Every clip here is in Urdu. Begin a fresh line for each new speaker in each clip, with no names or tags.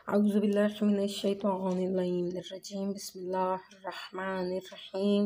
أعوذ بالله من الشيطان الرجيم بسم الله الرحمن الرحیم۔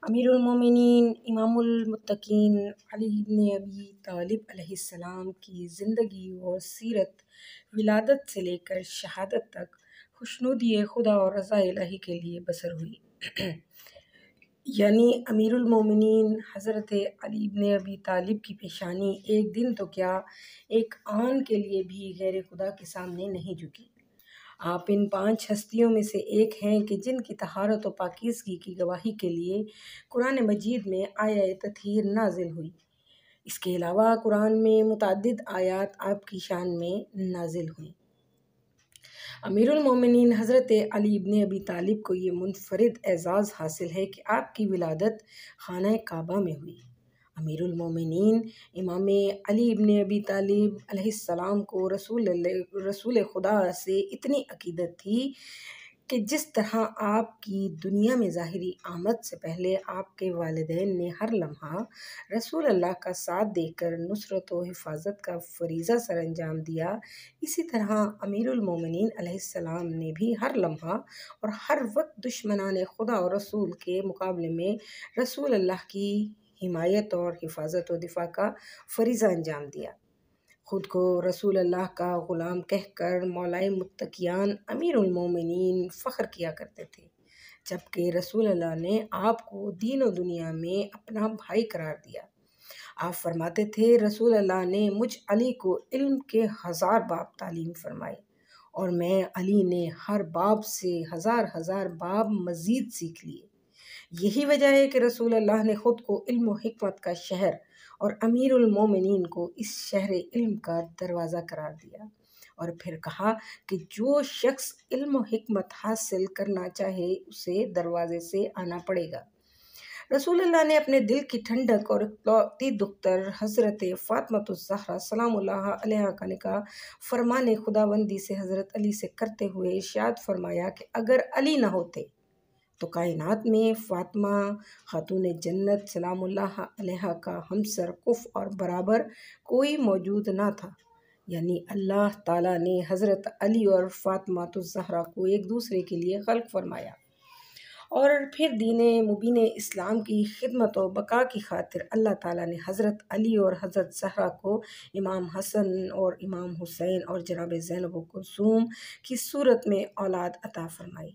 امیر المومنین امام المتقین علی بن ابی طالب علیہ السلام کی زندگی اور سیرت ولادت سے لے کر شہادت تک خوشنودی خدا اور رضا الہی کے لیے بسر ہوئی۔ یعنی امیر المومنین حضرت علی بن ابی طالب کی پیشانی ایک دن تو کیا ایک آن کے لیے بھی غیر خدا کے سامنے نہیں جھکی۔ آپ ان 5 ہستیوں میں سے ایک ہیں کہ جن کی طہارت و پاکیزگی کی گواہی کے لیے قرآن مجید میں آیہ تطہیر نازل ہوئی۔ اس کے علاوہ قرآن میں متعدد آیات آپ کی شان میں نازل ہوئیں۔ امیر المومنین حضرت علی بن ابی طالب کو یہ منفرد اعزاز حاصل ہے کہ آپ کی ولادت خانہ کعبہ میں ہوئی۔ امیر المومنین امام علی بن ابی طالب علیہ السلام کو رسول خدا سے اتنی عقیدت تھی کہ جس طرح آپ کی دنیا میں ظاہری آمد سے پہلے آپ کے والدین نے ہر لمحہ رسول اللہ کا ساتھ دے کر نصرت و حفاظت کا فریضہ سر انجام دیا، اسی طرح امیر المومنین علیہ السلام نے بھی ہر لمحہ اور ہر وقت دشمنان خدا اور رسول کے مقابلے میں رسول اللہ کی حمایت اور حفاظت و دفاع کا فریضہ انجام دیا۔ خود کو رسول اللہ کا غلام کہہ کر مولائے متقیان امیر المومنین فخر کیا کرتے تھے، جبکہ رسول اللہ نے آپ کو دین و دنیا میں اپنا بھائی قرار دیا۔ آپ فرماتے تھے رسول اللہ نے مجھ علی کو علم کے 1000 باب تعلیم فرمائے اور میں علی نے ہر باب سے 1000 باب مزید سیکھ لیے۔ یہی وجہ ہے کہ رسول اللہ نے خود کو علم و حکمت کا شہر اور امیر المومنین کو اس شہر علم کا دروازہ قرار دیا، اور پھر کہا کہ جو شخص علم و حکمت حاصل کرنا چاہے اسے دروازے سے آنا پڑے گا۔ رسول اللہ نے اپنے دل کی ٹھنڈک اور اکلوتی دختر حضرت فاطمۃ الزہرا سلام اللہ علیہا کا نکاح فرمان خداوندی سے حضرت علی سے کرتے ہوئے ارشاد فرمایا کہ اگر علی نہ ہوتے تو کائنات میں فاطمہ خاتون جنت سلام اللہ علیہا کا ہمسر کف اور برابر کوئی موجود نہ تھا۔ یعنی اللہ تعالیٰ نے حضرت علی اور فاطمہ الزہرا کو ایک دوسرے کے لیے خلق فرمایا، اور پھر دین مبین اسلام کی خدمت و بقا کی خاطر اللہ تعالیٰ نے حضرت علی اور حضرت زہرا کو امام حسن اور امام حسین اور جناب زینب و کلثوم کی صورت میں اولاد عطا فرمائی۔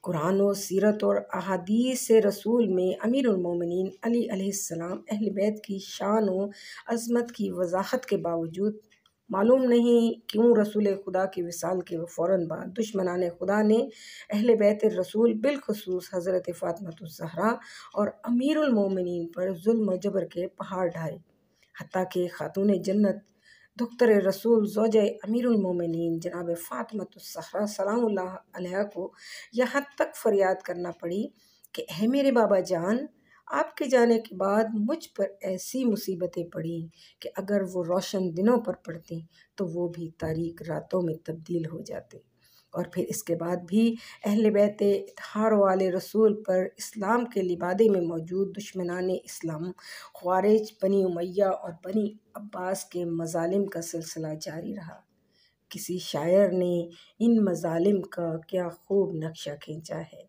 قرآن و سیرت اور احادیث رسول میں امیر المومنین علی علیہ السلام اہل بیت کی شان و عظمت کی وضاحت کے باوجود معلوم نہیں کیوں رسول خدا کے وصال کے فوراً بعد دشمنان خدا نے اہل بیت الرسول بالخصوص حضرت فاطمۃ الزہرا اور امیر المومنین پر ظلم و جبر کے پہاڑ ڈھائے، حتیٰ کہ خاتون جنت دختر رسول زوجہ امیر المومنین جناب فاطمۃ الزہرا سلام اللہ علیہا کو یہاں تک فریاد کرنا پڑی کہ اے میرے بابا جان، آپ کے جانے کے بعد مجھ پر ایسی مصیبتیں پڑیں کہ اگر وہ روشن دنوں پر پڑتیں تو وہ بھی تاریک راتوں میں تبدیل ہو جاتے، اور پھر اس کے بعد بھی اہل بیت اطہار و آل رسول پر اسلام کے لبادے میں موجود دشمنان اسلام خوارج، بنی امیہ اور بنی عباس کے مظالم کا سلسلہ جاری رہا۔ کسی شاعر نے ان مظالم کا کیا خوب نقشہ کھینچا ہے: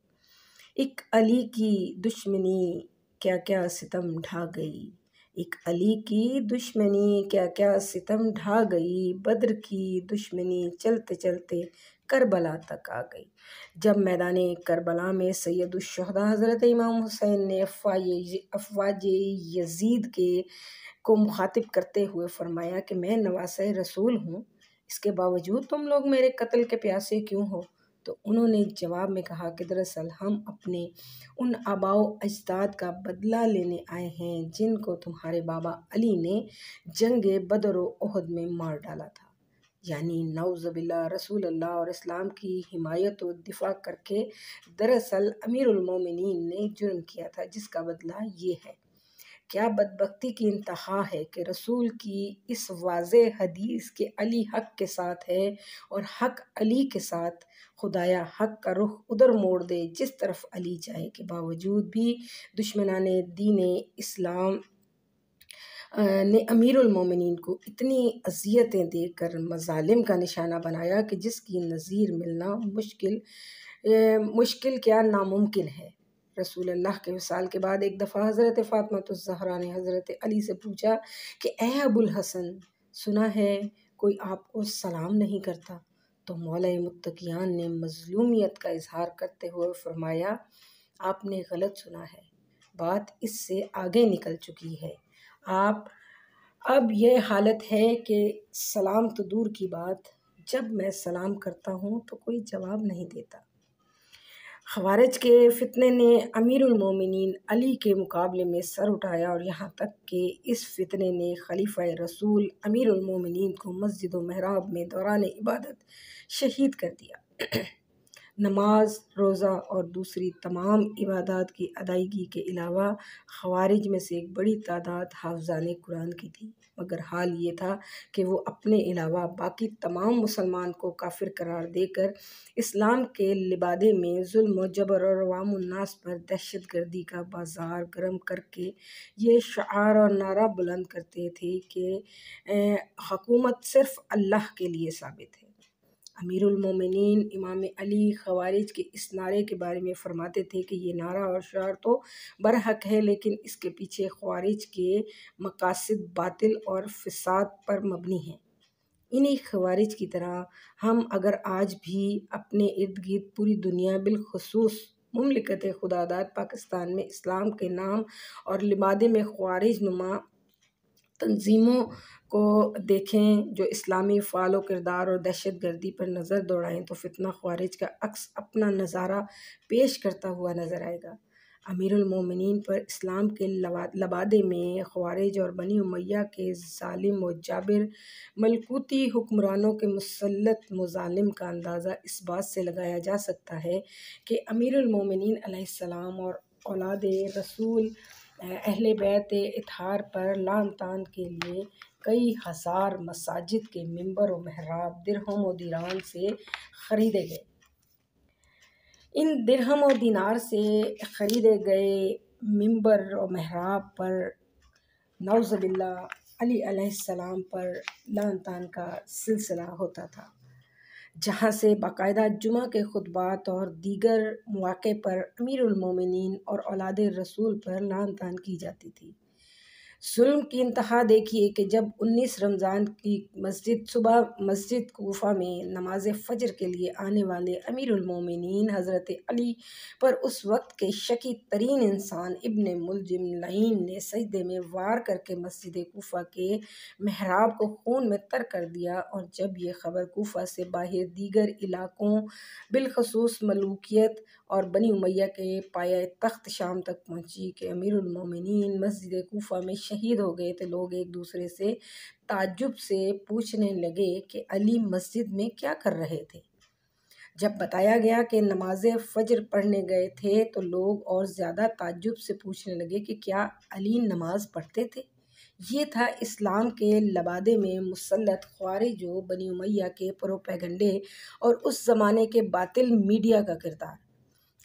ایک علی کی دشمنی کیا کیا ستم ڈھا گئی، ایک علی کی دشمنی کیا کیا ستم ڈھا گئی، بدر کی دشمنی چلتے چلتے کربلا تک آ گئی۔ جب میدان کربلا میں سید الشہداء حضرت امام حسین نے افواج یزید کو مخاطب کرتے ہوئے فرمایا کہ میں نواسہ رسول ہوں، اس کے باوجود تم لوگ میرے قتل کے پیاسے کیوں ہو؟ تو انہوں نے جواب میں کہا کہ دراصل ہم اپنے ان آباء و اجداد کا بدلہ لینے آئے ہیں جن کو تمہارے بابا علی نے جنگ بدر و احد میں مار ڈالا تھا۔ یعنی نعوذ باللہ رسول اللہ اور اسلام کی حمایت و دفاع کر کے دراصل امیر المومنین نے جرم کیا تھا، جس کا بدلہ یہ ہے۔ کیا بدبختی کی انتہا ہے کہ رسول کی اس واضح حدیث کہ علی حق کے ساتھ ہے اور حق علی کے ساتھ، خدایا حق کا رخ ادھر موڑ دے جس طرف علی چاہے، کے باوجود بھی دشمنان دین اسلام نے امیر المومنین کو اتنی اذیتیں دے کر مظالم کا نشانہ بنایا کہ جس کی نظیر ملنا مشکل کیا ناممکن ہے۔ رسول اللہ کے وصال کے بعد ایک دفعہ حضرت فاطمہ الزہرا نے حضرت علی سے پوچھا کہ اے ابو الحسن، سنا ہے کوئی آپ کو سلام نہیں کرتا؟ تو مولا متقیان نے مظلومیت کا اظہار کرتے ہوئے فرمایا، آپ نے غلط سنا ہے، بات اس سے آگے نکل چکی ہے۔ اب یہ حالت ہے کہ سلام تو دور کی بات، جب میں سلام کرتا ہوں تو کوئی جواب نہیں دیتا۔ خوارج کے فتنے نے امیر المومنین علی کے مقابلے میں سر اٹھایا، اور یہاں تک کہ اس فتنے نے خلیفہ رسول امیر المومنین کو مسجد و محراب میں دوران عبادت شہید کر دیا۔ نماز، روزہ اور دوسری تمام عبادات کی ادائیگی کے علاوہ خوارج میں سے ایک بڑی تعداد حافظان قرآن کی تھی، مگر حال یہ تھا کہ وہ اپنے علاوہ باقی تمام مسلمان کو کافر قرار دے کر اسلام کے لبادے میں ظلم و جبر اور عوام الناس پر دہشت گردی کا بازار گرم کر کے یہ شعار اور نعرہ بلند کرتے تھے کہ حکومت صرف اللہ کے لیے ثابت ہے۔ امیر المومنین امام علی خوارج کے اس نعرے کے بارے میں فرماتے تھے کہ یہ نعرہ اور شعار تو برحق ہے، لیکن اس کے پیچھے خوارج کے مقاصد باطل اور فساد پر مبنی ہیں۔ انہی خوارج کی طرح ہم اگر آج بھی اپنے ارد گرد پوری دنیا بالخصوص مملکت خداداد پاکستان میں اسلام کے نام اور لبادے میں خوارج نما تنظیموں کو دیکھیں جو اسلامی فعال و کردار اور دہشت گردی پر نظر دوڑائیں تو فتنہ خوارج کا عکس اپنا نظارہ پیش کرتا ہوا نظر آئے گا۔ امیر المومنین پر اسلام کے لبادے میں خوارج اور بنی امیہ کے ظالم و جابر ملکوتی حکمرانوں کے مسلط مظالم کا اندازہ اس بات سے لگایا جا سکتا ہے کہ امیر المومنین علیہ السلام اور اولاد رسول اہل بیت اطہار پر لعن طعن کے لیے کئی ہزار مساجد کے ممبر و محراب درہم و دینار سے خریدے گئے۔ ان درہم و دینار سے خریدے گئے ممبر و محراب پر نعوذ باللہ علی علیہ السلام پر لعن طعن کا سلسلہ ہوتا تھا، جہاں سے باقاعدہ جمعہ کے خطبات اور دیگر مواقع پر امیر المومنین اور اولاد رسول پر لعن طعن کی جاتی تھی۔ ظلم کی انتہا دیکھیے کہ جب 19 رمضان کی صبح مسجد کوفہ میں نماز فجر کے لیے آنے والے امیر المومنین حضرت علی پر اس وقت کے شقی ترین انسان ابن ملجم لعین نے سجدے میں وار کر کے مسجد کوفہ کے محراب کو خون میں تر کر دیا، اور جب یہ خبر کوفہ سے باہر دیگر علاقوں بالخصوص ملوکیت اور بنی امیہ کے پایہ تخت شام تک پہنچی کہ امیر المومنین مسجد کوفہ میں شہید ہو گئے، تو لوگ ایک دوسرے سے تعجب سے پوچھنے لگے کہ علی مسجد میں کیا کر رہے تھے۔ جب بتایا گیا کہ نماز فجر پڑھنے گئے تھے تو لوگ اور زیادہ تعجب سے پوچھنے لگے کہ کیا علی نماز پڑھتے تھے؟ یہ تھا اسلام کے لبادے میں مسلط خوارج و بنی امیہ کے پروپیگنڈے اور اس زمانے کے باطل میڈیا کا کردار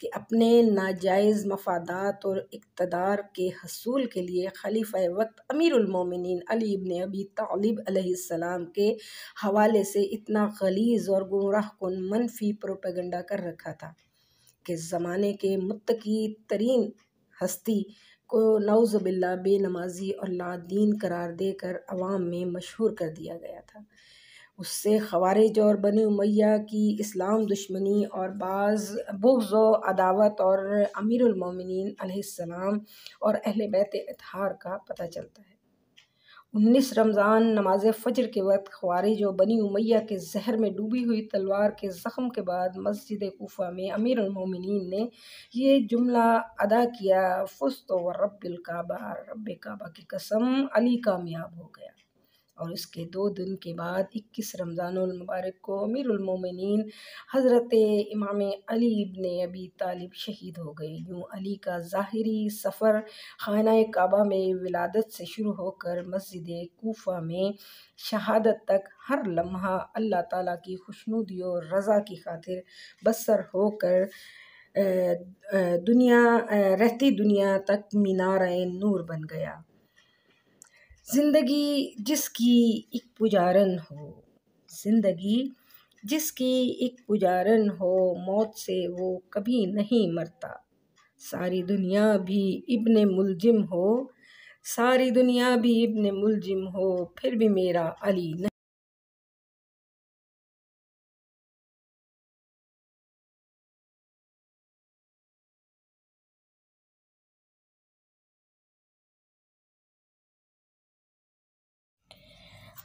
کہ اپنے ناجائز مفادات اور اقتدار کے حصول کے لیے خلیفہ وقت امیر المومنین علی ابن ابی طالب علیہ السلام کے حوالے سے اتنا غلیظ اور گمراہ کن منفی پروپیگنڈا کر رکھا تھا کہ زمانے کے متقی ترین ہستی کو نعوذ باللہ بے نمازی اور لا دین قرار دے کر عوام میں مشہور کر دیا گیا تھا۔ اس سے خوارج اور بنی امیہ کی اسلام دشمنی اور بغض و عداوت اور امیر المومنین علیہ السلام اور اہل بیت اطہار کا پتہ چلتا ہے۔ 19 رمضان نماز فجر کے وقت خوارج و بنی امیہ کے زہر میں ڈوبی ہوئی تلوار کے زخم کے بعد مسجد کوفہ میں امیر المومنین نے یہ جملہ ادا کیا، فزت ورب الکعبہ، رب کعبہ کی قسم علی کامیاب ہو گیا۔ اور اس کے 2 دن کے بعد 21 رمضان المبارک کو امیر المومنین حضرت امام علی ابن ابی طالب شہید ہو گئے۔ یوں علی کا ظاہری سفر خانہ کعبہ میں ولادت سے شروع ہو کر مسجد کوفہ میں شہادت تک ہر لمحہ اللہ تعالیٰ کی خوشنودی و رضا کی خاطر بسر ہو کر رہتی دنیا تک مینار نور بن گیا۔ زندگی جس کی ایک پجارن ہو، زندگی جس کی ایک پجارن ہو، موت سے وہ کبھی نہیں مرتا، ساری دنیا بھی ابن ملجم ہو، ساری دنیا بھی ابن ملجم ہو، پھر بھی میرا علی نہیں۔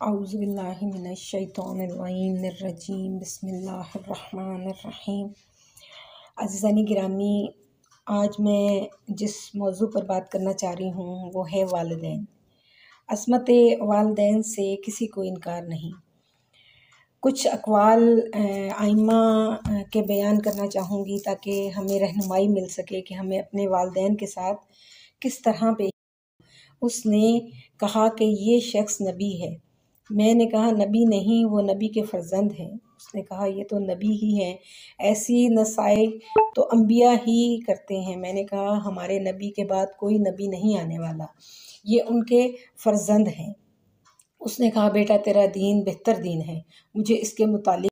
اعوذ باللہ من الشیطان اللعین الرجیم، بسم اللہ الرحمن الرحیم۔ عزیزان گرامی، آج میں جس موضوع پر بات کرنا چاہ رہی ہوں وہ ہے والدین۔ عصمت والدین سے کسی کو انکار نہیں۔ کچھ اقوال ائمہ کے بیان کرنا چاہوں گی تاکہ ہمیں رہنمائی مل سکے کہ ہمیں اپنے والدین کے ساتھ کس طرح پیش۔ اس نے کہا کہ یہ شخص نبی ہے۔ میں نے کہا نبی نہیں، وہ نبی کے فرزند ہیں۔ اس نے کہا یہ تو نبی ہی ہیں، ایسی نصائح تو انبیاء ہی کرتے ہیں۔ میں نے کہا ہمارے نبی کے بعد کوئی نبی نہیں آنے والا، یہ ان کے فرزند ہیں۔ اس نے کہا بیٹا تیرا دین بہتر دین ہے، مجھے اس کے متعلق